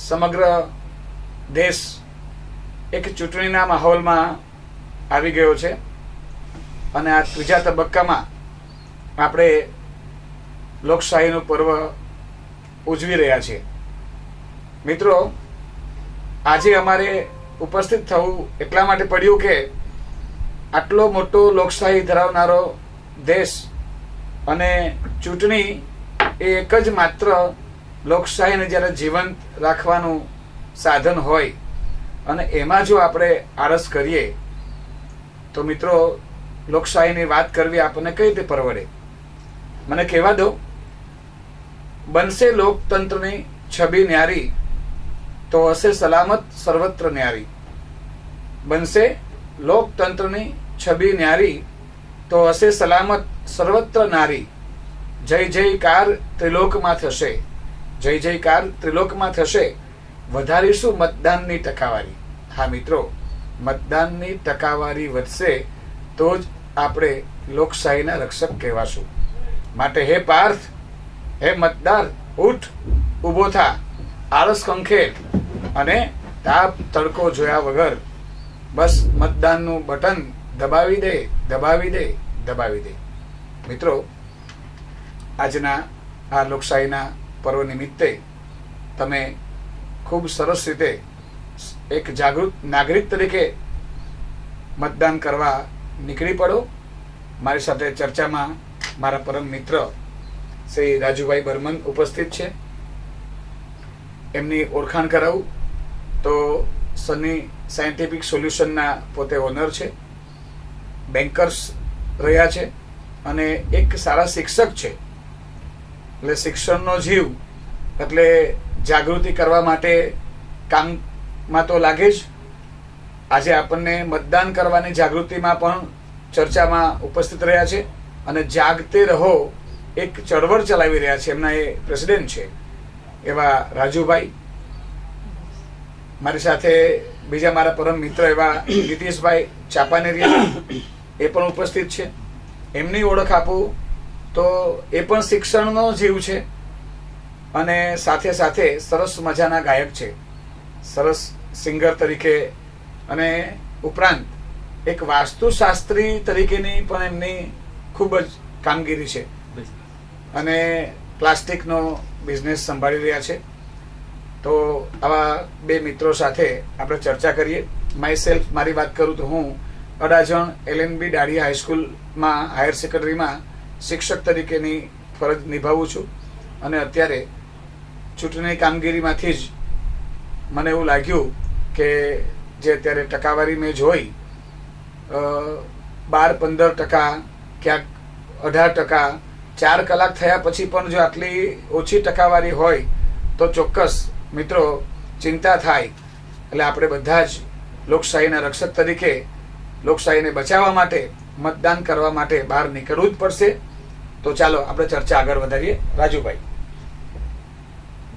સમગ્ર દેશ એક ચૂંટણીના માહોલમાં આવી ગયો છે અને આ ત્રીજા તબક્કામાં આપણે લોકશાહીનું પર્વ ઉજવી રહ્યા છીએ. મિત્રો, આજે અમારે ઉપસ્થિત થવું એટલા માટે પડ્યું કે આટલો મોટો લોકશાહી ધરાવનારો દેશ અને ચૂંટણી એ એક જ માત્ર લોકશાહીને જ્યારે જીવંત રાખવાનું સાધન હોય અને એમાં જો આપણે આળસ કરીએ તો મિત્રો લોકશાહીની વાત કરવી આપણને કઈ રીતે પરવડે? મને કહેવા દો, બનશે લોકતંત્રની છબી ન્યારી તો હશે સલામત સર્વત્ર ન્યારી. બનશે લોકતંત્રની છબી ન્યારી તો હશે સલામત સર્વત્ર નારી. જય જયકાર ત્રિલોકમાં થશે, જય જયકાર ત્રિલોકમાં થશે. વધારીશું મતદાનની ટકાવારી. હા મિત્રો, મતદાનની ટકાવારી વધશે તો જ આપણે લોકશાહીના રક્ષક કહેવાશું. માટે હે પાર્થ, હે મતદાર, ઉઠ, ઊભો થા, આળસ કંખેર અને તાપ તડકો જોયા વગર બસ મતદાનનું બટન દબાવી દે, દબાવી દે, દબાવી દે. મિત્રો, આજના આ લોકશાહીના પર્વ નિમિત્તે તમે ખૂબ સરસ રીતે એક જાગૃત નાગરિક તરીકે મતદાન કરવા નીકળી પડો. મારી સાથે ચર્ચામાં મારા પરમ મિત્ર શ્રી રાજુભાઈ બર્મન ઉપસ્થિત છે. એમની ઓળખાણ કરાવું તો સની સાયન્ટિફિક સોલ્યુશનના પોતે ઓનર છે, બેન્કર્સ રહ્યા છે અને એક સારા શિક્ષક છે. એટલે શિક્ષણનો જીવ એટલે જાગૃતિ કરવા માટે કામમાં તો લાગે જ. આજે આપણને મતદાન કરવાની જાગૃતિમાં પણ ચર્ચામાં ઉપસ્થિત રહ્યા છે અને જાગતે રહો એક ચળવળ ચલાવી રહ્યા છે. એમના એ પ્રેસિડેન્ટ છે એવા રાજુભાઈ. મારી સાથે બીજા મારા પરમ મિત્ર એવા નીતિશભાઈ ચાપાનેરિયા એ પણ ઉપસ્થિત છે. એમની ઓળખ આપું તો એ પણ શિક્ષણનો જીવ છે અને સાથે સાથે સરસ મજાના ગાયક છે, સરસ સિંગર તરીકે અને ઉપરાંત એક વાસ્તુશાસ્ત્રી તરીકેની પણ એમની ખૂબ જ કામગીરી છે અને પ્લાસ્ટિકનો બિઝનેસ સંભાળી રહ્યા છે. તો આવા બે મિત્રો સાથે આપણે ચર્ચા કરીએ. માય સેલ્ફ, મારી વાત કરું તો હું અડાજણ LNB ડાળિયા હાઈસ્કૂલમાં હાયર સેકન્ડરીમાં શિક્ષક તરીકેની ફરજ નિભાવું છું અને અત્યારે ચૂંટણી કામગીરીમાંથી જ મને એવું લાગ્યું કે જે અત્યારે ટકાવારી મેં જોઈ 12-15%, ક્યાંક 18%, 4 કલાક થયા પછી પણ જો આટલી ઓછી ટકાવારી હોય તો ચોક્કસ મિત્રો ચિંતા થાય. એટલે આપણે બધા જ લોકશાહીના રક્ષક તરીકે લોકશાહીને બચાવવા માટે મતદાન કરવા માટે બહાર નીકળવું જ પડશે. તો ચાલો આપણે ચર્ચા આગળ વધારીએ. રાજુભાઈ.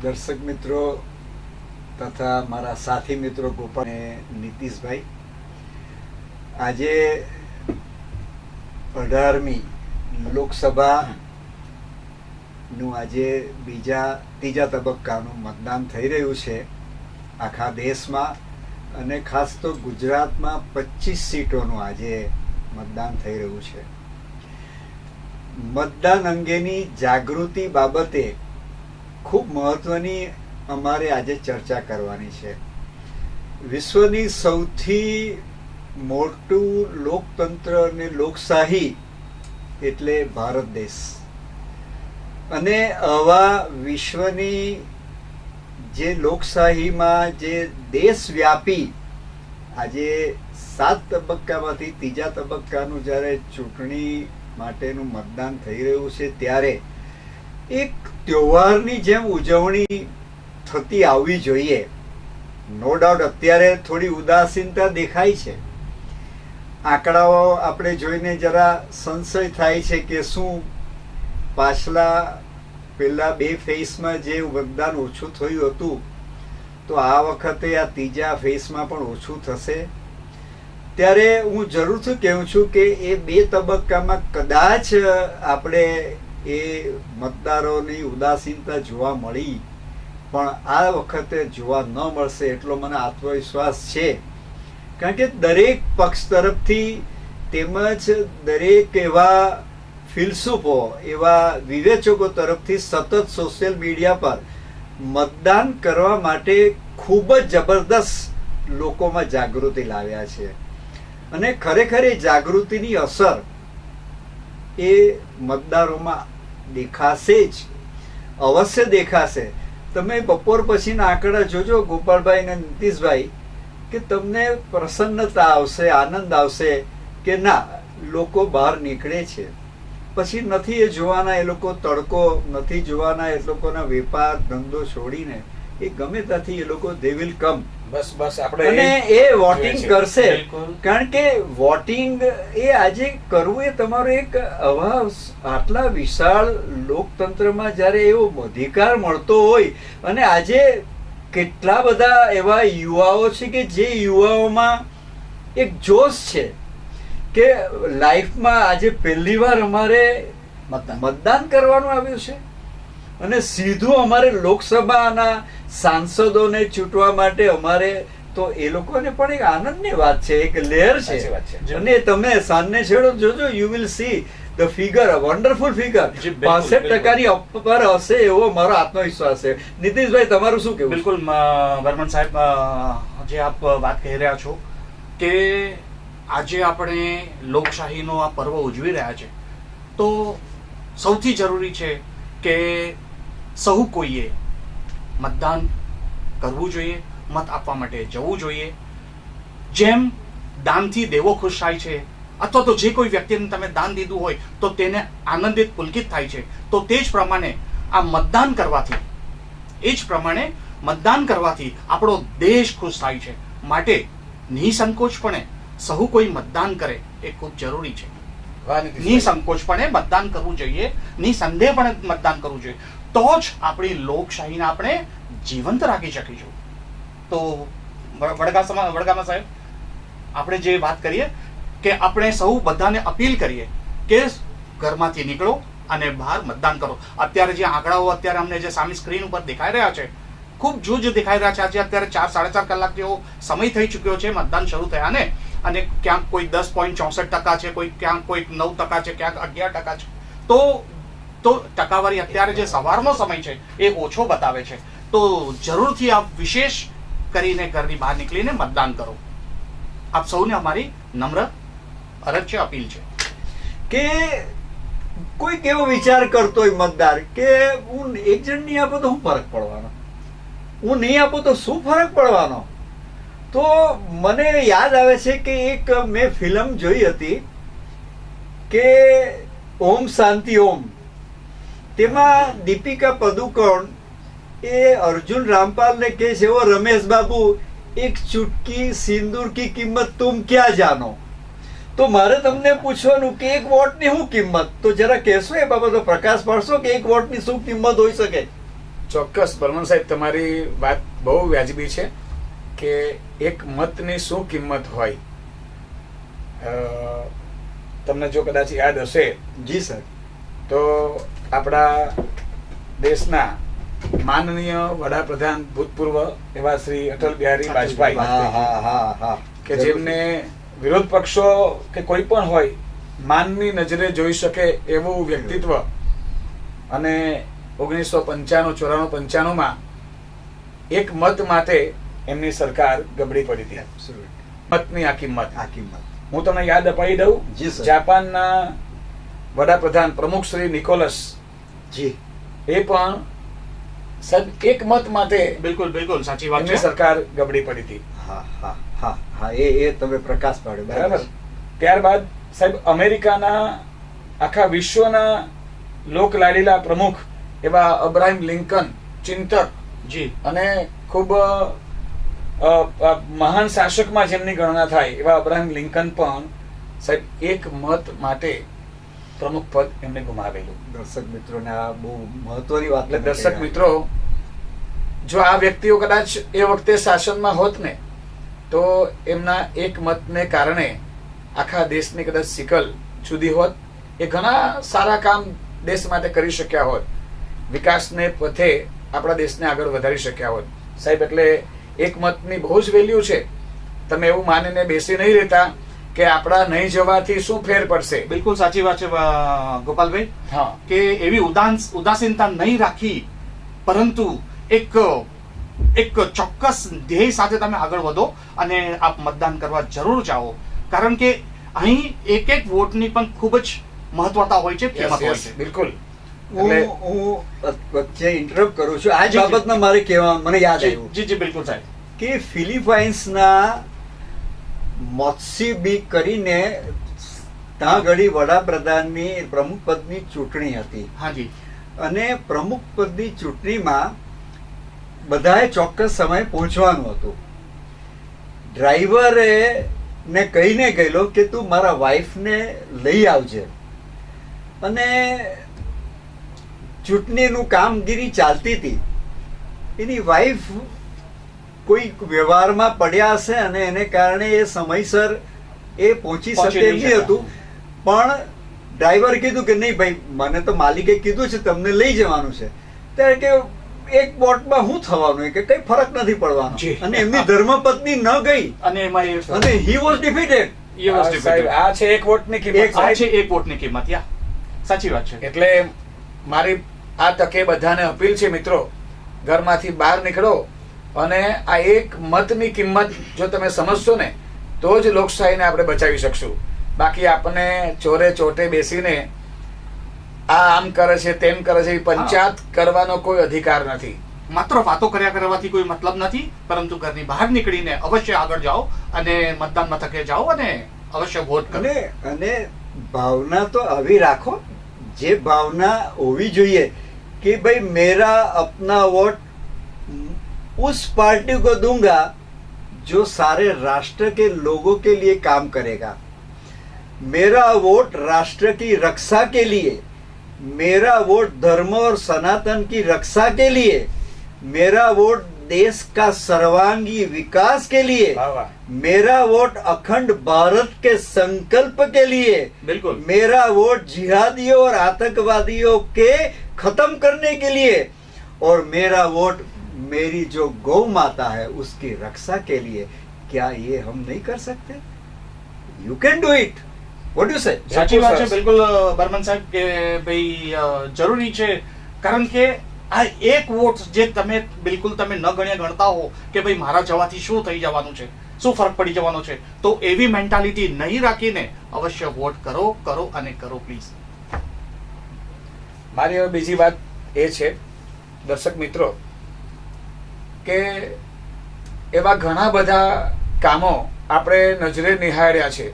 દર્શક મિત્રો તથા મારા સાથી મિત્રો ગોપાલ અને નીતિશભાઈ, આજે 18મી લોકસભાનું આજે ત્રીજા તબક્કાનું મતદાન થઈ રહ્યું છે આખા દેશમાં અને ખાસ તો ગુજરાતમાં 25 સીટોનું આજે મતદાન થઈ રહ્યું છે. મતદાન અંગેની જાગૃતિ બાબતે ખૂબ મહત્વની અમારે આજે ચર્ચા કરવાની છે. વિશ્વની સૌથી મોટું લોકતંત્ર અને લોકશાહી એટલે ભારત દેશ અને આવા વિશ્વની જે લોકશાહીમાં જે દેશવ્યાપી આજે 7 તબક્કામાંથી ત્રીજા તબક્કાનું જ્યારે ચૂંટણી માટેનું મતદાન થઈ રહ્યું છે ત્યારે એક તહેવારની જેમ ઉજવણી થતી આવવી જોઈએ. નો ડાઉટ અત્યારે થોડી ઉદાસીનતા દેખાય છે. આંકડાઓ આપણે જોઈને જરા સંશય થાય છે કે શું પેલા 2 ફેઝમાં જે મતદાન ઓછું થયું હતું તો આ વખતે આ ત્રીજા ફેઝમાં પણ ઓછું થશે. ત્યારે હું જરૂરથી કહું છું કે એ 2 તબક્કામાં કદાચ આપણે એ મતદારોની ઉદાસીનતા જોવા મળી પણ આ વખતે જોવા ન મળશે એટલો મને આત્મવિશ્વાસ છે. કારણ કે દરેક પક્ષ તરફથી તેમજ દરેક એવા ફિલસૂફો, એવા વિવેચકો તરફથી સતત સોશિયલ મીડિયા પર મતદાન કરવા માટે ખૂબ જ જબરદસ્ત લોકોમાં જાગૃતિ લાવ્યા છે. અને ખરેખર એ જાગૃતિની અસર એ મતદારોમાં દેખાશે જ, અવશ્ય દેખાશે. તમે બપોર પછીના આંકડા જોજો ગોપાલભાઈ અને નીતિશભાઈ, કે તમને પ્રસન્નતા આવશે, આનંદ આવશે કે ના, લોકો બહાર નીકળે છે. પછી નથી એ જોવાના એ લોકો તડકો, નથી જોવાના એ લોકોના વેપાર ધંધો છોડીને એ ગમે ત્યાંથી એ લોકો દે વિલ કમ. બસ આપણે અને એ વોટિંગ કરશે. કારણ કે વોટિંગ એ આજે કરવું એ તમારો એક આટલા વિશાળ લોકતંત્રમાં જ્યારે એવો અધિકાર મળતો હોય, અને આજે કેટલા બધા એવા યુવાઓ છે કે જે યુવાઓમાં એક જોશ છે કે લાઈફમાં આજે પહેલી વાર અમારે મતદાન કરવાનું આવ્યું છે, અને સીધું અમારે લોકસભાના સાંસદોને ચૂંટવા માટે અમારે, તો એ લોકોને પણ એક આનંદની વાત છે, એક લહેર છે. અને તમે સાંજને છેડો જોજો, you will see the figure, wonderful figure. 65% ઉપર હશે એવો મારો આત્મવિશ્વાસ છે. નીતિશભાઈ, તમારું શું કહેવું? બિલકુલ બર્મન સાહેબ, જે આપ વાત કહી રહ્યા છો કે આજે આપણે લોકશાહીનો આ પર્વ ઉજવી રહ્યા છે, તો સૌથી જરૂરી છે કે સહુ કોઈએ મતદાન કરવું જોઈએ, મત આપવા માટે જવું જોઈએ. જેમ દાનથી દેવો ખુશ થાય છે, અથવા તો જે કોઈ વ્યક્તિને તમે દાન દીધું હોય તો તેને આનંદિત પુલકિત થાય છે, તો તે જ પ્રમાણે આ મતદાન કરવાથી, એ જ પ્રમાણે મતદાન કરવાથી આપણો દેશ ખુશ થાય છે. માટે નિસંકોચપણે સહુ કોઈ મતદાન કરે એ ખૂબ જરૂરી છે. નિસંકોચપણે મતદાન કરવું જોઈએ, નિસંદેહપણે મતદાન કરવું જોઈએ. તો જ આપણી લોકશાહીને આપણે જીવંત રાખી શકીશું. તો વડગામા સાહેબ, આપણે જે વાત કરીએ કે આપણે સૌ બધાને અપીલ કરીએ કે ઘરમાંથી નીકળો અને બહાર મતદાન કરો. અત્યારે જે આંકડાઓ અત્યારે અમને જે સામે સ્ક્રીન ઉપર દેખાઈ રહ્યા છે, ખૂબ જૂજ દેખાઈ રહ્યા છે. આજે અત્યારે 4-4.5 કલાક જેવો સમય થઈ ચૂક્યો છે મતદાન શરૂ થયાને, અને ક્યાંક કોઈ 10.64% છે, કોઈ ક્યાંક કોઈ 9% છે, ક્યાંક 11% છે. તો ટકાવારી અત્યારે જે સવારનો સમય છે એ ઓછો બતાવે છે. તો જરૂરથી આપ વિશેષ કરીને ઘરની બહાર નીકળીને મતદાન કરો. આપ સૌને અમારી નમ્ર અરજ છે, અપીલ છે કે કોઈ કેવો વિચાર કરતો હોય મતદાર કે હું એક જણ નહીં આપો તો શું ફરક પડવાનો, હું નહીં આપું તો શું ફરક પડવાનો. તો મને યાદ આવે છે કે એક મેં ફિલ્મ જોઈ હતી કે ઓમ શાંતિ ઓમ. તેમાં દીપિકા પદુકોણ એ અર્જુન રામપાલને કહે છે, એવો રમેશ બાબુ, એક ચુટકી સિંદૂર કી કિંમત તુમ ક્યાં જાનો. તો મારે તમને પૂછવાનું કે એક વોટની શું કિંમત, તો જરા કહેશો એ બાબતો, પ્રકાશ પાડશો કે એક વોટની શું કિંમત હોઈ શકે? ચોક્કસ બર્મન સાહેબ, તમારી વાત બહુ વ્યાજબી છે કે એક મતની શું કિંમત હોય. તમને જો કદાચ યાદ હશે, જી સર, તો આપણા દેશના માનનીય વડાપ્રધાન ભૂતપૂર્વ એવા શ્રી અટલ બિહારી વાજપેયી, કે જેમને વિરોધ પક્ષો કે કોઈ પણ હોય માનની નજરે જોઈ શકે એવું વ્યક્તિત્વ, અને 1995-94-95 એક મત માટે એમની સરકાર ગબડી પડી હતી. મતની આ કિંમત હું તમને યાદ અપાવી દઉં. જાપાનના વડાપ્રધાન પ્રમુખ શ્રી નિકોલસ જી, એ પણ સાહેબ એક મત માટે બિલકુલ બિલકુલ સાચી વાત એમની છે, સરકાર ગબડી પડી હતી. એ તમે પ્રકાશ પાડ્યો, બરાબર. ત્યારબાદ સાહેબ અમેરિકાના આખા વિશ્વના લોકલાડીલા પ્રમુખ એવા અબ્રાહમ લિંકન, ચિંતક જી, અને ખૂબ મહાન શાસકમાં જેમની ગણના થાય એવા અબ્રાહમ લિંકન પણ સાહેબ એક મત માટે પ્રમુખ પદ એમને ગુમાવેલું. દર્શક મિત્રોને આ બહુ મહત્વની વાત. એટલે દર્શક મિત્રો, જો આ વ્યક્તિઓ કદાચ એ વખતે શાસનમાં હોત ને, તો એમના એક મતને કારણે આખા દેશની કદાચ સિકલ જુદી હોત. એ ઘણા સારા કામ દેશ માટે કરી શક્યા હોત, વિકાસને પથે આપણા દેશને આગળ વધારી શક્યા હોત. સાહેબ, એટલે એક મતની બહુ જ વેલ્યુ છે. તમે એવું માનીને બેસી નહીં રહેતા કે આપણા નહીં જવાથી શું ફેર પડશે. બિલકુલ સાચી વાત છે ગોપાલભાઈ, હા, કે એવી ઉદાસીનતા નહીં રાખી, પરંતુ એક ચોક્કસ ધ્યેય સાથે તમે આગળ વધો અને આપ મતદાન કરવા જરૂર જાઓ. કારણ કે અહીં એક એક વોટની પણ ખૂબ જ મહત્વતા હોય છે, કિંમત હોય છે. બિલકુલ. હું વચ્ચે ઇન્ટરપ્ટ કરું છું. આ જ બાબતમાં મારે કહેવા મને યાદ આવ્યું જી જી બિલકુલ સાહેબ, કે ફિલિપાઇન્સના મોત્સીબી કરીને ત્યાં ઘડી વડાપ્રધાનની પ્રમુખ પદની ચૂંટણી હતી, હાજી, અને પ્રમુખ પદની ચૂંટણીમાં બધાએ ચોક્કસ સમયે પહોંચવાનું હતું. ડ્રાઈવરે ને કહીને ગયેલો કે તું મારા વાઈફને લઈ આવજે, અને ચૂંટણીનું કામગીરી ચાલતી હતી. એની વાઈફ કોઈ વ્યવહારમાં પડ્યા હશે અને એને કારણે એ સમયસર એ પહોંચી શકે એમ નહીં હતું. પણ ડ્રાઈવર કીધું કે નહીં ભાઈ, મને તો માલિકે કીધું છે તમને લઈ જવાનું છે. ત્યારે કે એક બોટમાં શું થવાનું, કે કઈ ફરક નથી પડવાનો. અને એમની ધર્મપત્ની ન ગઈ અને એમાં અને હી વોઝ ડિફીટેડ. સાહેબ, આ છે એક વોટની કિંમત. આ છે એક વોટની કિંમત. યા, સાચી વાત છે. એટલે મારી આ તકે બધાને અપીલ છે, મિત્રો, ઘરમાંથી બહાર નીકળો અને આ એક મતની કિંમત જો તમે સમજશો ને તો જ લોકશાહીને આપણે બચાવી શકશું. બાકી આપણને ચોરે ચોટે બેસીને આ આમ કરે છે તેમ કરે છે, પંચાયત કરવાનો કોઈ અધિકાર નથી. માત્ર વાતો કર્યા કરવાથી કોઈ મતલબ નથી, પરંતુ ઘરની બહાર નીકળીને અવશ્ય આગળ જાઓ અને મતદાન મથકે જાઓ અને અવશ્ય વોટ કરો. અને ભાવના તો આવી રાખો, જે ભાવના હોવી જોઈએ कि भाई मेरा अपना वोट उस पार्टी को दूंगा जो सारे राष्ट्र के लोगों के लिए काम करेगा. मेरा वोट राष्ट्र की रक्षा के लिए, मेरा वोट धर्म और सनातन की रक्षा के लिए, मेरा वोट देश का सर्वांगी विकास के लिए, मेरा वोट अखंड भारत के संकल्प के लिए, बिल्कुल, मेरा वोट जिहादियों और आतंकवादियों के खत्म करने के लिए, और मेरा वोट मेरी जो गौ माता है उसकी रक्षा के लिए. क्या ये हम नहीं कर सकते? You can do it. What do you say? સાચી વાત છે બિલકુલ બર્મન સાહેબ, કે ભાઈ જરૂરી છે. કારણ કે આ એક વોટ જે તમે બિલકુલ તમે ન ગણતા હો કે ભાઈ મારા જવાથી શું થઈ જવાનું છે, શું ફરક પડી જવાનો છે, તો એવી મેન્ટાલિટી નહીં રાખીને અવશ્ય વોટ કરો કરો અને કરો પ્લીઝ. મારી હવે બીજી વાત એ છે, દર્શક મિત્રો, કે એવા ઘણા બધા કામો આપણે નજરે નિહાળ્યા છે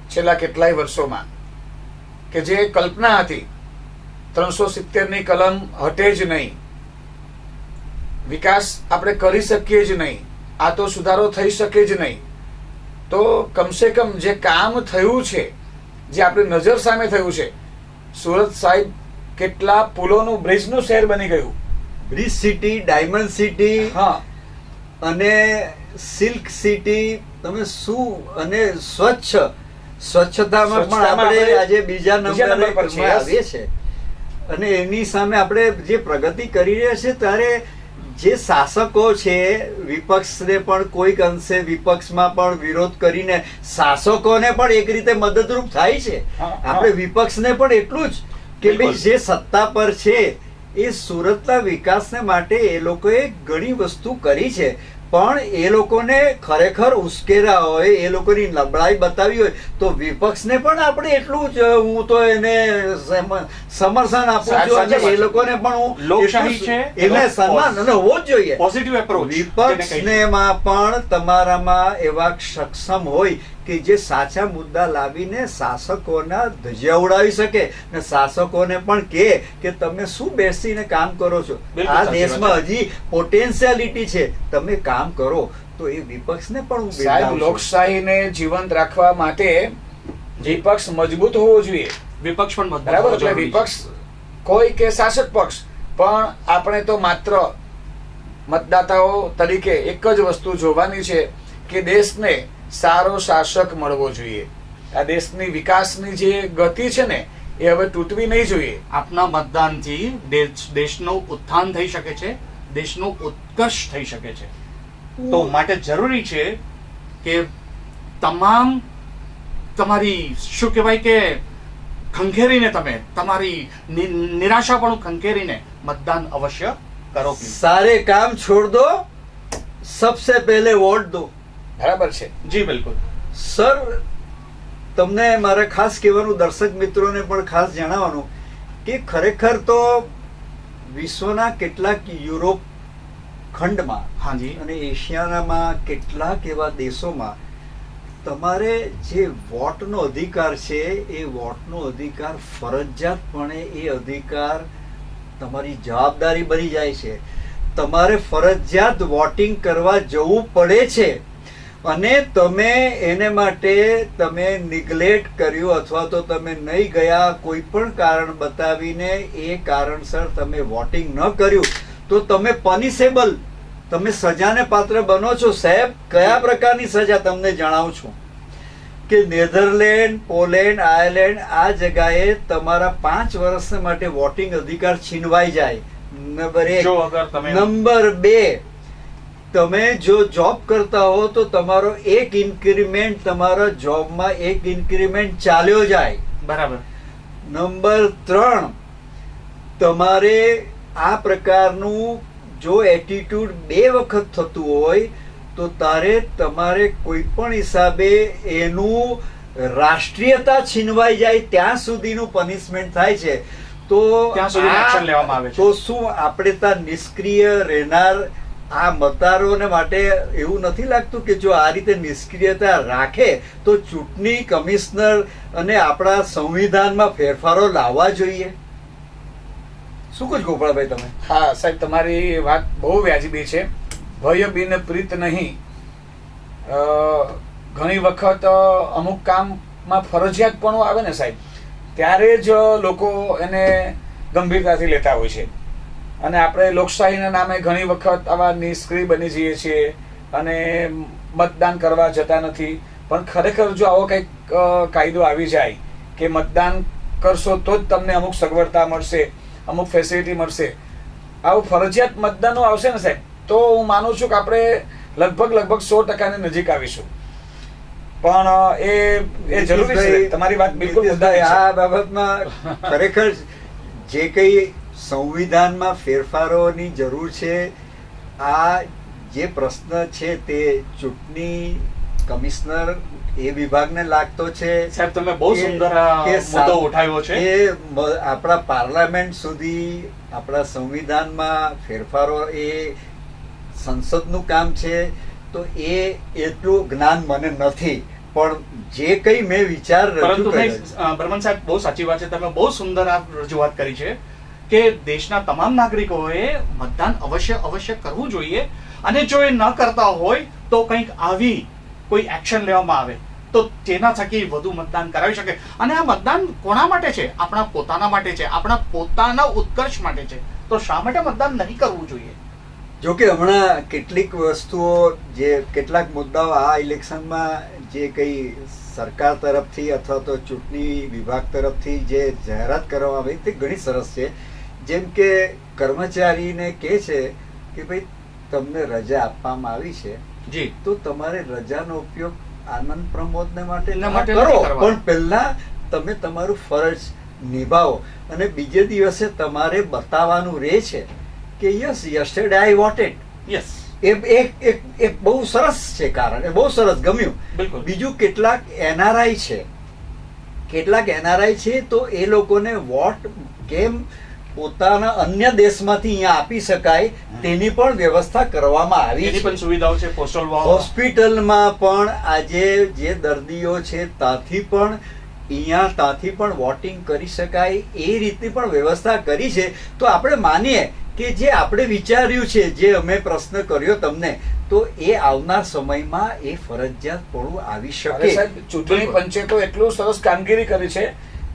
છેલ્લા કેટલાય વર્ષોમાં, કે જે કલ્પના હતી 370ની કલમ હટે જ નહીં, વિકાસ આપણે કરી શકીએ જ નહીં, આ તો સુધારો થઈ શકે જ નહીં. તો કમસે કમ જે કામ થયું છે, જે આપણી નજર સામે થયું છે, સુરત સાહેબ કેટલા પુલોનું બ્રિજનું શહેર બની ગયું. બ્રિજ સિટી, ડાયમંડ સિટી, હા, અને સિલ્ક સિટી. તમે શું, અને સ્વચ્છતામાં પણ આપણે આજે બીજા નંબરે પર છીએ. આવીએ છે. અને એની સામે આપણે જે પ્રગતિ કરી રહ્યા છે, ત્યારે જે શાસકો છે, વિપક્ષને પણ કોઈક અંશે વિપક્ષમાં પણ વિરોધ કરીને શાસકોને પણ એક રીતે મદદરૂપ થાય છે. આપણે વિપક્ષને પણ એટલું જ કે ભાઈ જે સત્તા પર છે એ સુરતના વિકાસને માટે એ લોકોએ ઘણી વસ્તુ કરી છે, પણ એ લોકોને ખરેખર ઉશ્કેરા હોય, એ લોકોની નબળાઈ બતાવી હોય તો વિપક્ષને પણ આપણે એટલું જ, હું તો એને સમર્થન આપું છું, અને એ લોકોને પણ હું લોકશાહી છે એને સન્માન અને હોવો જ જોઈએ. Positive approach. વિપક્ષનેમાં પણ તમારામાં એવા સક્ષમ હોય કે જે સાચા મુદ્દા લાવીને શાસકોના ધજા ઉડાવી શકે, ને શાસકોને પણ કે તમે શું બેસીને કામ કરો છો, આ દેશમાં હજી પોટેન્શિયાલિટી છે, તમે કામ કરો. તો એ વિપક્ષને પણ સાહેબ, લોકશાહીને જીવંત રાખવા માટે વિપક્ષ મજબૂત હોવો જોઈએ. વિપક્ષ પણ મજબૂત બરાબર. એટલે વિપક્ષ કોઈ કે શાસક પક્ષ, પણ આપણે તો માત્ર મતદાતાઓ તરીકે એક જ વસ્તુ જોવાની છે કે દેશને સારો શાસક મળવો જોઈએ. આ દેશની વિકાસની જે ગતિ છે ને એ હવે તૂટવી નહીં જોઈએ. આપના મતદાનથી દેશનું ઉત્થાન થઈ શકે છે, દેશનો ઉત્કર્ષ થઈ શકે છે. તો માટે જરૂરી છે કે તમામ તમારી શું કહેવાય કે ખંખેરીને તમે તમારી નિરાશાપણું ખંખેરીને મતદાન અવશ્ય કરો. સારે કામ છોડ દો, સબસે પહેલે વોટ દો. બરાબર છે. જી બિલકુલ સર, તમને મારે ખાસ કહેવાનું, દર્શક મિત્રોને પણ ખાસ જણાવવાનું કે ખરેખર તો વિશ્વના કેટલાક યુરોપ ખંડમાં હાજી અને એશિયાનામાં કેટલાક એવા દેશોમાં તમારે જે વોટનો અધિકાર છે એ વોટનો અધિકાર ફરજિયાતપણે એ અધિકાર તમારી જવાબદારી બની જાય છે. તમારે ફરજિયાત વોટિંગ કરવા જવું પડે છે અને તમે એને માટે તમે નિગ્લેક્ટ કર્યું અથવા તો તમે નહીં ગયા, કોઈ પણ કારણ બતાવીને એ કારણસર તમે વોટિંગ ન કર્યું તો તમે પનિશેબલ, તમે સજાને પાત્ર બનો છો. સાહેબ, કયા પ્રકારની સજા તમને જણાવું છું કે નેધરલેન્ડ, પોલેન્ડ, આયર્લેન્ડ આ જગાએ તમારા 5 વર્ષ માટે વોટિંગ અધિકાર છીનવાઈ જાય. નંબર 1. નંબર 2, તમે જો જોબ કરતા હો તો તમારો એક ઇન્ક્રીમેન્ટ, તમારા જોબમાં એક ઇન્ક્રીમેન્ટ ચાલ્યો જાય. બરાબર. નંબર 3, તમારે આ પ્રકારનું જો એટીટ્યુડ 2 વખત થતું હોય તો તમારે કોઈ પણ હિસાબે એનું રાષ્ટ્રીયતા છીનવાઈ જાય ત્યાં સુધીનું પનિશમેન્ટ થાય છે. તો ત્યાં સુધી એક્શન લેવામાં આવે છે. તો શું આપણે ત્યાં નિષ્ક્રિય રહેનાર આ મતદારોને માટે એવું નથી લાગતું કે જો આ રીતે નિષ્ક્રિયતા રાખે તો ચૂંટણી કમિશનર અને આપણા સંવિધાનમાં ફેરફારો લાવવા જોઈએ? શું કહો ગોપાળભાઈ તમે? હા સાહેબ, તમારી વાત બહુ વ્યાજબી છે. ભય બિન પ્રીત નહીં. ઘણી વખત અમુક કામમાં ફરજિયાતપણું આવે ને સાહેબ, ત્યારે જ લોકો એને ગંભીરતાથી લેતા હોય છે. અને આપણે લોકશાહીના નામે ઘણી વખત આવા નિષ્ક્રિય બની જઈએ છીએ અને મતદાન કરવા જતા નથી. પણ ખરેખર જો આવો કંઈક કાયદો આવી જાય કે મતદાન કરશો તો જ તમને અમુક સગવડતા મળશે, અમુક ફેસિલિટી મળશે, આવું ફરજિયાત મતદાનો આવશે ને સાહેબ, તો હું માનું છું કે આપણે લગભગ 100% નજીક આવીશું. પણ એ જરૂરી છે. તમારી વાત બિલકુલ આ બાબતમાં ખરેખર જે કઈ સંવિધાનમાં ફેરફારોની જરૂર છે, આ જે પ્રશ્ન છે તે ચૂંટણી કમિશનર એ વિભાગને લાગતો છે. સાહેબ, તમે બહુ સુંદર મુદ્દો ઉઠાવ્યો છે. એ આપણા પાર્લામેન્ટ સુધી, આપણા સંવિધાનમાં ફેરફારો એ સંસદનું કામ છે. તો એ એટલું જ્ઞાન મને નથી, પણ જે કઈ મેં વિચાર પરંતુ બર્મન સાહેબ, બહુ સાચી વાત છે. તમે બહુ સુંદર આ રજૂઆત કરી છે કે દેશના તમામ નાગરિકોએ મતદાન અવશ્ય કરવું જોઈએ. અને જો એ ન કરતા હોય તો કંઈક આવી કોઈ એક્શન લેવામાં આવે તો તેના થકી વધુ મતદાન કરાવી શકે. અને આ મતદાન કોના માટે છે? આપણા પોતાના માટે છે, આપણા પોતાના ઉત્કર્ષ માટે છે. તો શા માટે મતદાન નહીં કરવું જોઈએ? જો કે હમણાં કેટલીક વસ્તુઓ, જે કેટલાક મુદ્દાઓ આ ઇલેક્શનમાં જે કઈ સરકાર તરફથી અથવા તો ચૂંટણી વિભાગ તરફથી જે જાહેરાત કરવામાં આવી તે ઘણી સરસ છે. જેમ કે કર્મચારીને કહે છે કે ભાઈ તમને રજા આપવામાં આવી છે જી, તો તમારે રજાનો ઉપયોગ આનંદ પ્રમોદને માટે કરો, પણ પહેલા તમે તમારું ફરજ નિભાવો. અને બીજે દિવસે તમારે બતાવવાનું રહે છે કે યસ, યસ્ટરડે આઈ વોટેડ. યસ, એક બહુ સરસ છે કારણ, એ બહુ સરસ ગમ્યું. બિલકુલ. બીજું, કેટલાક એનઆરઆઈ છે તો એ લોકોને વોટ કેમ પોતાના અન્ય દેશમાંથી અહીંયા આપી શકાય તેની પણ વ્યવસ્થા કરવામાં આવી એની છે. પણ સુવિધાઓ છે. પોસ્ટલ હોસ્પિટલમાં પણ આજે જે દર્દીઓ છે ત્યાંથી પણ વોટિંગ કરી શકાય એ રીતની પણ વ્યવસ્થા કરી છે. તો આપણે માનીએ કે જે આપણે વિચાર્યું છે, જે અમે પ્રશ્ન કર્યો તમને, તો એ આવનાર સમયમાં એ ફરજિયાતપણું આવી શકે. ચૂંટણી પંચે તો એટલું સરસ કામગીરી કરી છે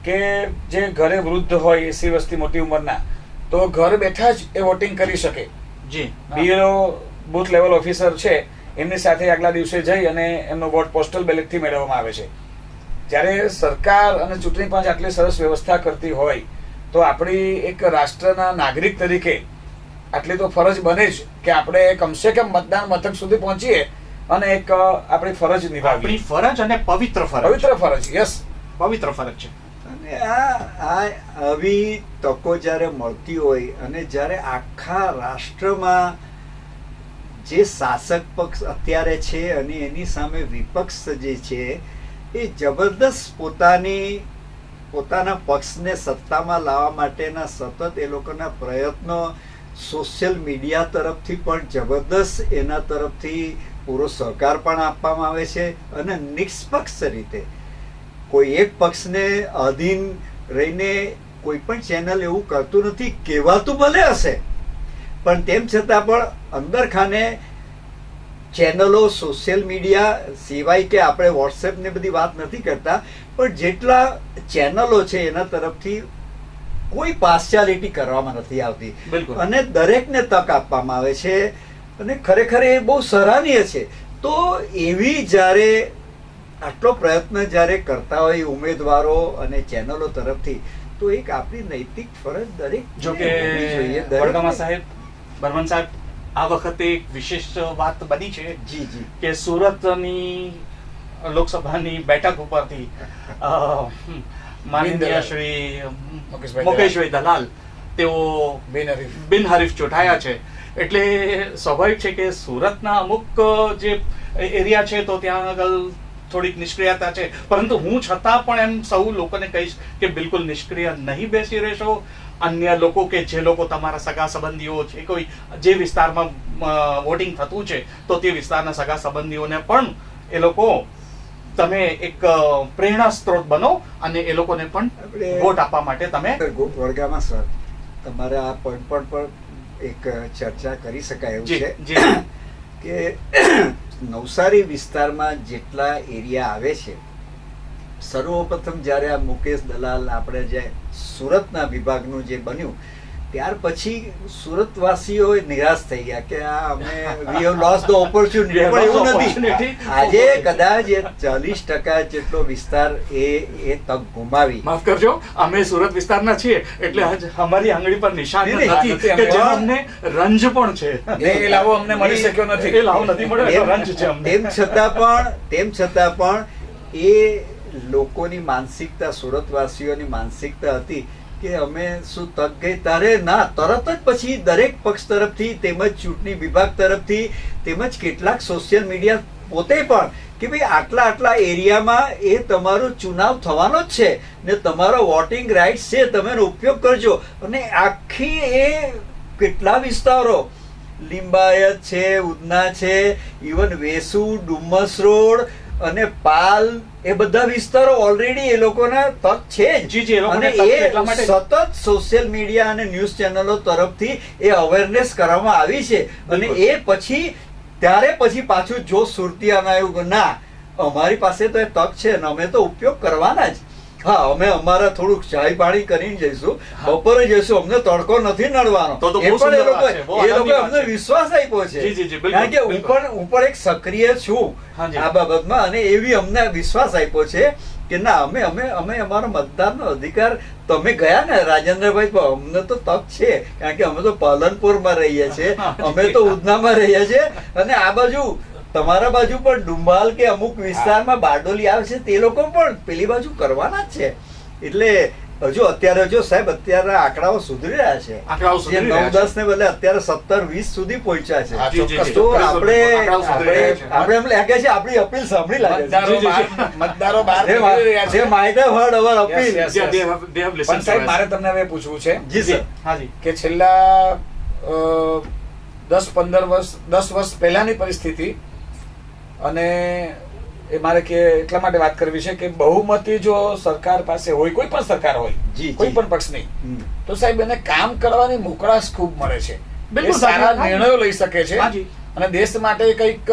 કે જે ઘરે વૃદ્ધ હોય, એસી વસ્તી મોટી ઉંમરના, તો ઘર બેઠા જ એ વોટિંગ કરી શકે. જી, બીએલઓ બૂથ લેવલ ઓફિસર છે, એમની સાથે આગલા દિવસે જઈ અને એમનો વોટ પોસ્ટલ બેલેટથી મેળવવામાં આવે છે. જ્યારે સરકાર અને ચૂંટણી પંચ આટલી સરસ વ્યવસ્થા કરતી હોય તો આપણી એક રાષ્ટ્રના નાગરિક તરીકે આટલી તો ફરજ બને જ કે આપણે કમસે કમ મતદાન મથક સુધી પહોંચીએ અને એક આપણી ફરજ નિભાવીએ. આપણી ફરજ અને પવિત્ર ફરજ યસ, પવિત્ર ફરજ છે. અને આ આવી તકો જ્યારે મળતી હોય અને જ્યારે આખા રાષ્ટ્રમાં જે શાસક પક્ષ અત્યારે છે અને એની સામે વિપક્ષ જે છે એ જબરદસ્ત પોતાના પક્ષને સત્તામાં લાવવા માટેના સતત એ લોકોના પ્રયત્નો સોશિયલ મીડિયા તરફથી પણ જબરદસ્ત એના તરફથી પૂરો સહકાર પણ આપવામાં આવે છે અને નિષ્પક્ષ રીતે કોઈ એક પક્ષને અધીન રહીને કોઈ પણ ચેનલ એવું કરતું નથી. કહેવાતું ભલે હશે પણ તેમ છતાં પણ અંદર ખાને ચેનલો સોશિયલ મીડિયા સિવાય કે આપણે વોટ્સએપ ને બધી વાત નથી કરતા પણ જેટલા ચેનલો છે એના તરફથી કોઈ પાર્શિયાલિટી કરવામાં નથી આવતી અને દરેકને તક આપવામાં આવે છે અને ખરેખર એ બહુ સરાહનીય છે. તો એવી જ્યારે આટલો પ્રયત્ન જ્યારે કરતા હોય ઉમેદવારો અને ચેનલો તરફથી તો એક આપણી નૈતિક ફરજ દરેક જો કે વડગામા સાહેબ, બર્મન સાહેબ, આ વખતે એક વિશેષ વાત બની છે કે સુરતની લોકસભાની બેઠક ઉપરથી માનનીય શ્રી મુકેશભાઈ દલાલ તેઓ બિનહરીફ ચૂંટાયા છે. એટલે સ્વાભાવિક છે કે સુરતના અમુક જે એરિયા છે તો ત્યાં આગળ થોડીક નિષ્ક્રિયતા છે, પરંતુ હું છતાં પણ એમ સૌ લોકોને કહીશ કે બિલકુલ નિષ્ક્રિય નહીં બેસી રહેશો. અન્ય લોકો કે જે લોકો તમારા સગા સંબંધીઓ છે, કોઈ જે વિસ્તારમાં વોટિંગ થતું છે તો તે વિસ્તારના સગા સંબંધીઓને પણ એ લોકો તમે એક પ્રેરણા સ્ત્રોત બનો અને એ લોકોને પણ વોટ આપવા માટે તમે. વડગામા સર, તમારે આ પોઈન્ટ પર એક ચર્ચા કરી શકાય એવું છે કે નવસારી વિસ્તારમાં જેટલા એરિયા આવે છે, સર્વપ્રથમ જ્યારે આ મુકેશ દલાલ આપણે જે સુરતના વિભાગનું જે બન્યું ત્યાર પછી સુરતવાસીઓ નિરાશ થઈ ગયા કે આ અમે we have lost the opportunity. પણ એવું નથી. આજે કદાચ 40% જેટલો વિસ્તાર એ તક ગુમાવી. માફ કરજો, અમે સુરત વિસ્તારના છીએ એટલે આજ અમારી આંગળી પર નિશાન નથી કે જે અમને રંજ પણ છે. એ લાવો અમને મળી શક્યો નથી, એ લાવો નથી મળ્યો, રંજ છે અમને. તેમ છતાં પણ એ લોકોની માનસિકતા, સુરતવાસીઓની માનસિકતા હતી કે અમે શું તક ગઈ તારે ના. તરત જ પછી દરેક પક્ષ તરફથી તેમજ ચૂંટણી વિભાગ તરફથી તેમજ કેટલાક સોશિયલ મીડિયા પોતે પણ કે ભાઈ આટલા એરિયામાં એ તમારો ચુનાવ થવાનો જ છે ને તમારો વોટિંગ રાઇટ છે, તમે એનો ઉપયોગ કરજો. અને આખી એ કેટલા વિસ્તારો લિંબાયત છે, ઉધના છે, ઇવન વેસુ, ડુમસ રોડ અને પાલ, એ બધા વિસ્તારો ઓલરેડી એ લોકોના તક છે જ. અને એ સતત સોશિયલ મીડિયા અને ન્યૂઝ ચેનલો તરફથી એ અવેરનેસ કરવામાં આવી છે. અને એ પછી ત્યારે પછી પાછું જો સુરતીયાના એવું ના અમારી પાસે તો એ તક છે ને અમે તો ઉપયોગ કરવાના જ. હા, અમે અમારા થોડુંક ચાય પાણી કરીને જઈશું, બપોરે જઈશું, અમને તડકો નથી નડવાનો. એ લોકો અમને વિશ્વાસ આપ્યો છે કારણ કે હું પણ એક સક્રિય છું આ બાબતમાં અને એવી અમને વિશ્વાસ આપ્યો છે કે ના અમે અમારો મતદારનો અધિકાર. તમે ગયા ને રાજેન્દ્રભાઈ, અમને તો તક છે કારણ કે અમે તો પાલનપુરમાં રહીએ છીએ, અમે તો ઉધનામાં રહીએ છીએ અને આ બાજુ તમારા બાજુ પણ ડુંબાલ કે અમુક વિસ્તારમાં બારડોલી આવે છે તે લોકો પણ પેલી બાજુ કરવાના જ છે. એટલે હજુ અત્યારે જો સાહેબ અત્યારે આંકડાઓ સુધરી રહ્યા છે. 9-10 ને બદલે અત્યારે 17-20 સુધી પહોંચ્યા છે. તો આપણે એમ લાગે છે આપણી અપીલ સાંભળી લાગે છે. મતદારો જે માહિતી વર્ડ અવર અપીલ. પણ સાહેબ મારે તમને હવે પૂછવું છે જી સર, હાજી, કે છેલ્લા 10 વર્ષ પહેલાની પરિસ્થિતિ અને એ મારે કે એટલા માટે વાત કરવી છે કે બહુમતી જો સરકાર પાસે હોય, કોઈ પણ સરકાર હોય, કોઈ પણ પક્ષની, તો સાહેબ એને કામ કરવાની મોકળાશ ખૂબ મળે છે. સારા નિર્ણયો લઈ શકે છે અને દેશ માટે કંઈક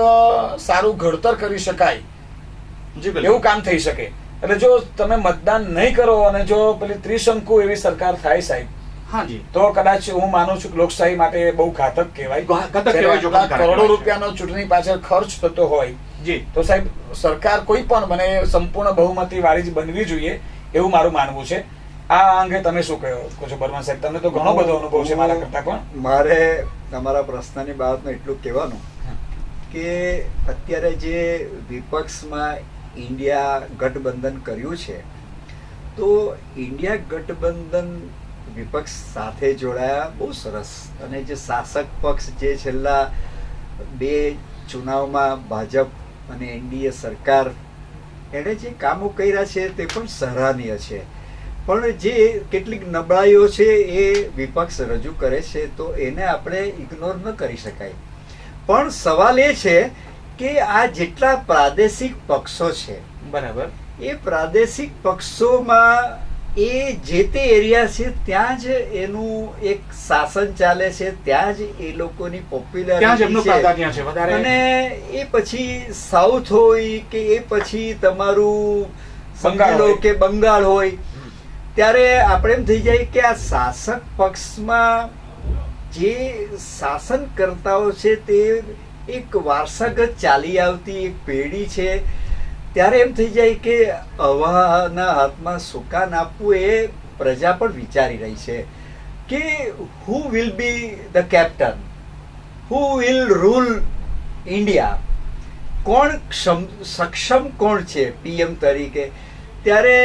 સારું ઘડતર કરી શકાય એવું કામ થઈ શકે. એટલે જો તમે મતદાન નહીં કરો અને જો પેલી ત્રિશંકુ એવી સરકાર થાય સાહેબ હાજી તો કદાચ હું માનું છું કે લોકશાહી માટે બહુ ઘાતક કહેવાય. ઘાતક કહેવાય, જ્યારે જોખમકારક આટલા કરોડો કહેવાય. રૂપિયાનો ચૂંટણી પાછળ ખર્ચ થતો હોય જી તો સાહેબ સરકાર કોઈ પણ મને સંપૂર્ણ બહુમતી વાળી જ બનવી જોઈએ એવું મારું માનવું છે. આ અંગે તમે શું કહો છો બર્મન સાહેબ? તમને તો ઘણો બધો અનુભવ છે મારા કરતા પણ. મારે તમારા પ્રશ્નની બાબતમાં એટલું કહેવાનું કે અત્યારે જે વિપક્ષમાં ઇન્ડિયા ગઠબંધન કર્યું છે, તો ઇન્ડિયા ગઠબંધન વિપક્ષ સાથે જોડાયા, બહુ સરસ. અને જે શાસક પક્ષ જે છેલ્લા 2 ચુનાવમાં ભાજપ અને એનડીએ સરકાર એણે જે કામો કર્યા છે તે પણ સરાહનીય છે. પણ જે કેટલીક નબળાઈઓ છે એ વિપક્ષ રજૂ કરે છે, તો એને આપણે ઇગ્નોર ન કરી શકાય. પણ સવાલ એ છે કે આ જેટલા પ્રાદેશિક પક્ષો છે, બરાબર, એ પ્રાદેશિક પક્ષોમાં એ જે તે એરિયા છે ત્યાં જ એનું એક શાસન ચાલે છે, ત્યાં જ એ લોકોની ત્યાં જ પોપ્યુલારિટી એમનું છે. પ્રાધાન્ય છે વધારે. અને એ પછી સાઉથ હોય કે એ પછી તમારું સમજી બંગાળ લો હોય. કે બંગાળ હોય, ત્યારે આપણે એમ થઈ જાય કે આ શાસક પક્ષમાં જે શાસનકર્તાઓ છે તે એક વારસાગત ચાલી આવતી એક પેઢી છે. ત્યારે એમ થઈ જાય કે હવાના હાથમાં સુકાન આપવું એ પ્રજા પણ વિચારી રહી છે કે who will be the captain, who will rule India, કોણ સક્ષમ કોણ છે પીએમ તરીકે. ત્યારે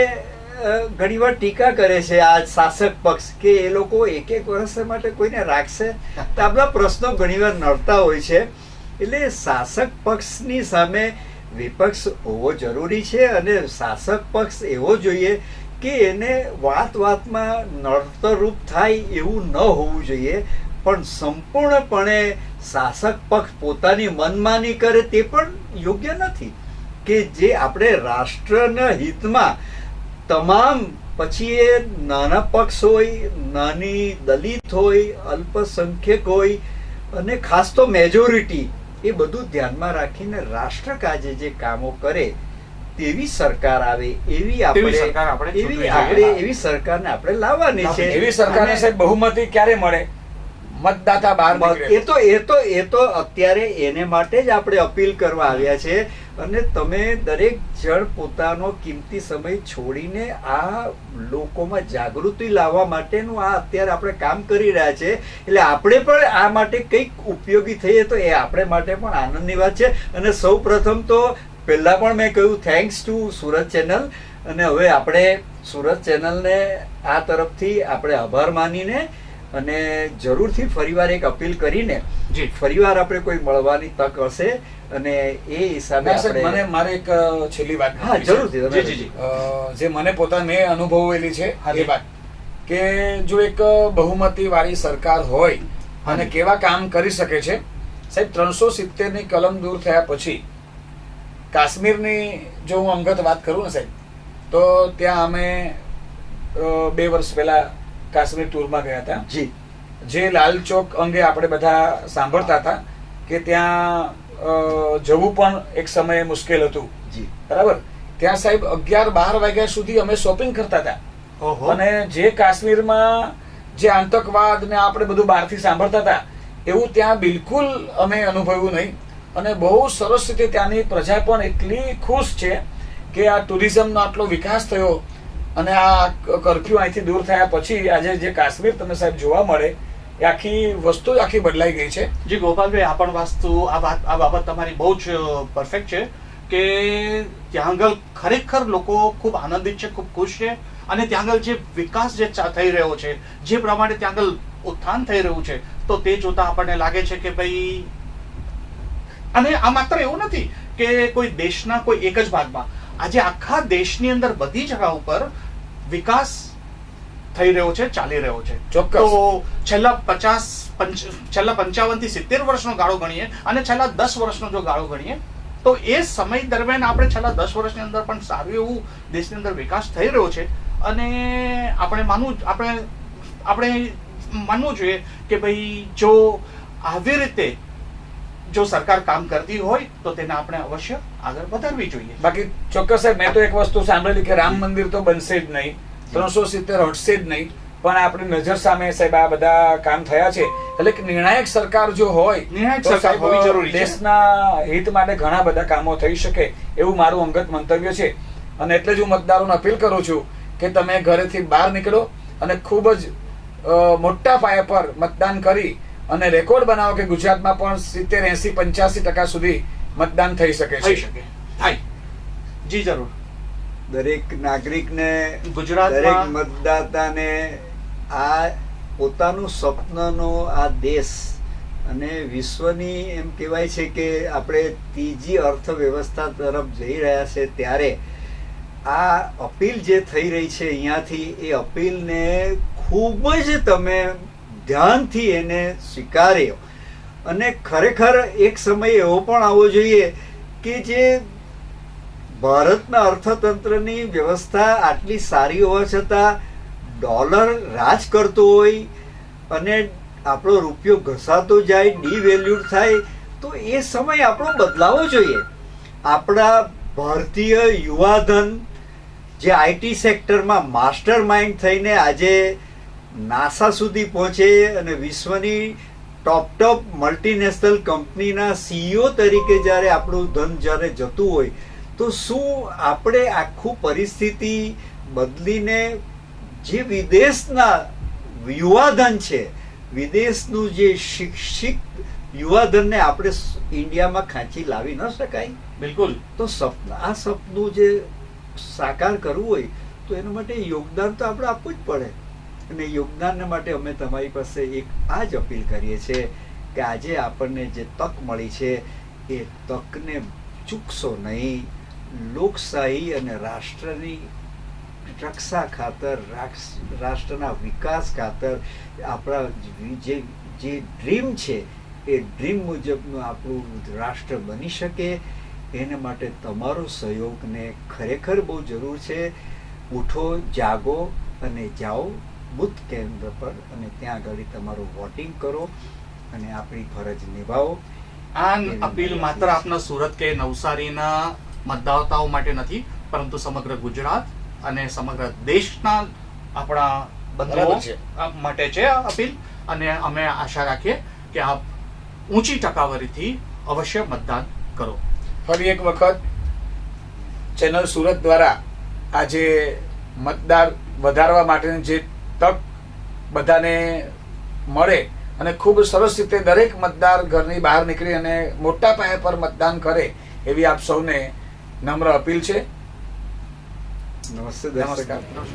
ઘણીવાર ટીકા કરે છે આ શાસક પક્ષ કે એ લોકો 1-1 વર્ષ માટે કોઈને રાખશે. તો આ બધા પ્રશ્નો ઘણીવાર નડતા હોય છે. એટલે શાસક પક્ષની સામે વિપક્ષ હોવો જરૂરી છે, અને શાસક પક્ષ એવો જોઈએ કે એને વાત વાતમાં નડતરરૂપ થાય એવું ન હોવું જોઈએ. પણ સંપૂર્ણપણે શાસક પક્ષ પોતાની મનમાની કરે તે પણ યોગ્ય નથી. કે જે આપણે રાષ્ટ્રના હિતમાં તમામ, પછી એ નાના પક્ષ હોય, નાની દલિત હોય, અલ્પસંખ્યક હોય, અને ખાસ તો મેજોરિટી, એ બધું ધ્યાનમાં રાખીને રાષ્ટ્ર કાજે જે કામો કરે તેવી સરકાર આવે, તેવી સરકાર આપણે ચૂંટવી જોઈએ. એવી સરકારને આપણે લાવવાની છે. એવી સરકારને અને સાહેબ બહુમતી ક્યારે મળે? મતદાતા બહાર નીકળે. એ તો અત્યારે એને માટે જ આપણે અપીલ કરવા આવ્યા છે. અને તમે દરેક જણ પોતાનો કિંમતી સમય છોડીને આ લોકોમાં જાગૃતિ લાવવા માટેનું આ અત્યારે આપણે કામ કરી રહ્યા છે. એટલે આપણે પણ આ માટે કંઈક ઉપયોગી થઈએ તો એ આપણે માટે પણ આનંદની વાત છે. અને સૌ પ્રથમ તો પહેલા પણ મેં કહ્યું થેન્ક્સ ટુ સુરત ચેનલ. અને હવે આપણે સુરત ચેનલને આ તરફથી આપણે આભાર માનીને અને જરૂરથી ફરીવાર એક અપીલ કરીને જી ફરીવાર આપણે કોઈ મળવાની તક હશે અને એ હિસાબે ના સાહેબ, આપણે મને મારે એક છેલ્લી વાત હા જરૂરથી જી, તમે- જી, જી. જે મને પોતાને અનુભવેલી છે હાજી. એ વાત કે જો એક બહુમતી વાળી સરકાર હોય અને હાજી. કેવા કામ કરી શકે છે સાહેબ. 370 ની કલમ દૂર થયા પછી કાશ્મીરની જો હું અંગત વાત કરું ને સાહેબ, તો ત્યાં અમે 2 વર્ષ પહેલા કાશ્મીર ટૂરમાં ગયા હતા. જી જે લાલ ચોક અંગે આપણે બધા સાંભળતા હતા કે ત્યાં જવું પણ એક સમયે મુશ્કેલ હતું. જી બરાબર. ત્યાં સાહેબ 11-12 વાગ્યા સુધી અમે શોપિંગ કરતા હતા. ઓહો. અને જે કાશ્મીરમાં જે આતંકવાદ ને આપણે બધું બહારથી સાંભળતા હતા એવું ત્યાં બિલકુલ અમે અનુભવ્યું નહીં. અને બહુ સરસ રીતે ત્યાંની પ્રજા પણ એટલી ખુશ છે કે આ ટુરિઝમનો આટલો વિકાસ થયો. અને આ કર્ફ્યુ અહીંથી દૂર થયા પછી આજે જે કાશ્મીર તમને સાહેબ જોવા મળે એ આખી વસ્તુ આખી બદલાઈ ગઈ છે. જી ગોપાલભાઈ, આ પણ આ બાબત તમારી બહુ જ પરફેક્ટ છે કે ત્યાં આગળ ખરેખર લોકો ખૂબ આનંદિત છે, ખૂબ ખુશ છે. અને ત્યાં આગળ જે વિકાસ જે થઈ રહ્યો છે, જે પ્રમાણે ત્યાં આગળ ઉત્થાન થઈ રહ્યું છે, તો તે જોતા આપણને લાગે છે કે ભાઈ, અને આ માત્ર એવું નથી કે કોઈ દેશના કોઈ એક જ ભાગમાં, આજે આખા દેશની અંદર બધી જગા ઉપર વિકાસ થઈ રહ્યો છે, ચાલી રહ્યો છે. ચોક્કસ. તો છેલ્લા 55 થી 70 વર્ષનો ગાળો ગણીએ અને છેલ્લા 10 વર્ષનો જો ગાળો ગણીએ તો એ સમય દરમિયાન આપણે છેલ્લા 10 વર્ષની અંદર પણ સારું એવું દેશની અંદર વિકાસ થઈ રહ્યો છે. અને આપણે માનવું જોઈએ કે ભાઈ જો આવી રીતે જો સરકાર કામ કરતી હોય તો તેને આપણે અવશ્ય આગળ વધારવી જોઈએ. બાકી ચોક્કસ સાહેબ, મેં તો એક વસ્તુ સાંભળેલી કે રામ મંદિર તો બનશે જ નહીં, 370 હટશે જ નહીં. પણ આપણી નજર સામે સાહેબ આ બધા કામ થયા છે. એટલે કે નિર્ણાયક સરકાર જો હોય નિર્ણાયક તો સરકાર સાહેબ હોવી જરૂરી છે. દેશના હિત માટે ઘણા બધા કામો થઈ શકે એવું મારું અંગત મંતવ્ય છે. અને એટલે જ હું મતદારોને અપીલ કરું છું કે તમે ઘરેથી બહાર નીકળો અને ખૂબ જ મોટા પાયા પર મતદાન કરી અને રેકોર્ડ બનાવો કે ગુજરાતમાં પણ 70, 80, 85% સુધી મતદાન થઈ શકે થઈ છે. શકે થાય. જી જરૂર. દરેક નાગરિકને, ગુજરાતમાં- દરેક મતદાતાને આ પોતાનું સ્વપ્નનો આ દેશ અને વિશ્વની એમ કહેવાય છે કે આપણે ત્રીજી અર્થવ્યવસ્થા તરફ જઈ રહ્યા છે, ત્યારે આ અપીલ જે થઈ રહી છે અહીંયાથી, એ અપીલને ખૂબ જ તમે ધ્યાનથી એને સ્વીકાર્યો. અને ખરેખર એક સમય એવો પણ આવવો જોઈએ કે જે ભારતના અર્થતંત્રની વ્યવસ્થા આટલી સારી હોવા છતાં ડોલર રાજ કરતો હોય અને આપણો રૂપિયો ઘસાતો જાય, ડિવેલ્યુડ થાય, તો એ સમય આપણો બદલાવો જોઈએ. આપણા ભારતીય યુવાધન જે આઈટી સેક્ટરમાં માસ્ટર માઇન્ડ થઈને આજે નાસા સુધી પહોંચે અને વિશ્વની ટોપ મલ્ટીનેશનલ કંપનીના સીઈઓ તરીકે જ્યારે આપણું ધન જ્યારે જતું હોય, તો શું આપણે આખું પરિસ્થિતિ બદલીને જે વિદેશના યુવાધન છે, વિદેશનું જે શિક્ષિત યુવાધનને આપણે ઇન્ડિયામાં ખાંચી લાવી ન શકાય? બિલકુલ. તો આ સપનું જે સાકાર કરવું હોય તો એના માટે યોગદાન તો આપણે આપવું જ પડે. અને યોગદાનને માટે અમે તમારી પાસે એક આ જ અપીલ કરીએ છીએ કે આજે આપણને જે તક મળી છે એ તકને ચૂકશો નહીં. લોકશાહી અને રાષ્ટ્રની રક્ષા ખાતર, રાષ્ટ્રના વિકાસ ખાતર આપણા જે ડ્રીમ છે એ ડ્રીમ મુજબનું આપણું રાષ્ટ્ર બની શકે, એને માટે તમારો સહયોગને ખરેખર બહુ જરૂર છે. ઉઠો, જાગો અને જાઓ બુથ કેન્દ્ર પર અને ત્યાં આગળ તમારું વોટિંગ કરો અને આપણી ફરજ નિભાવો. આ અપીલ માત્ર આપના સુરત કે નવસારીના મતદાતાઓ માટે નથી, પરંતુ સમગ્ર ગુજરાત અને સમગ્ર દેશના આપણા બરાબર બંધુઓ છે. માટે છે આ અપીલ. અને અમે આશા રાખીએ કે આપ ઊંચી ટકાવારીથી અવશ્ય મતદાન કરો. ફરી એક વખત ચેનલ સુરત દ્વારા આજે મતદાર વધારવા માટેની જે તક બધાને મળે અને ખૂબ સરસ રીતે દરેક મતદાર ઘરની બહાર નીકળી અને મોટા પાયા પર મતદાન કરે એવી આપ સૌને નમ્ર અપીલ છે. નમસ્તે દર્શક. નમસ્કાર.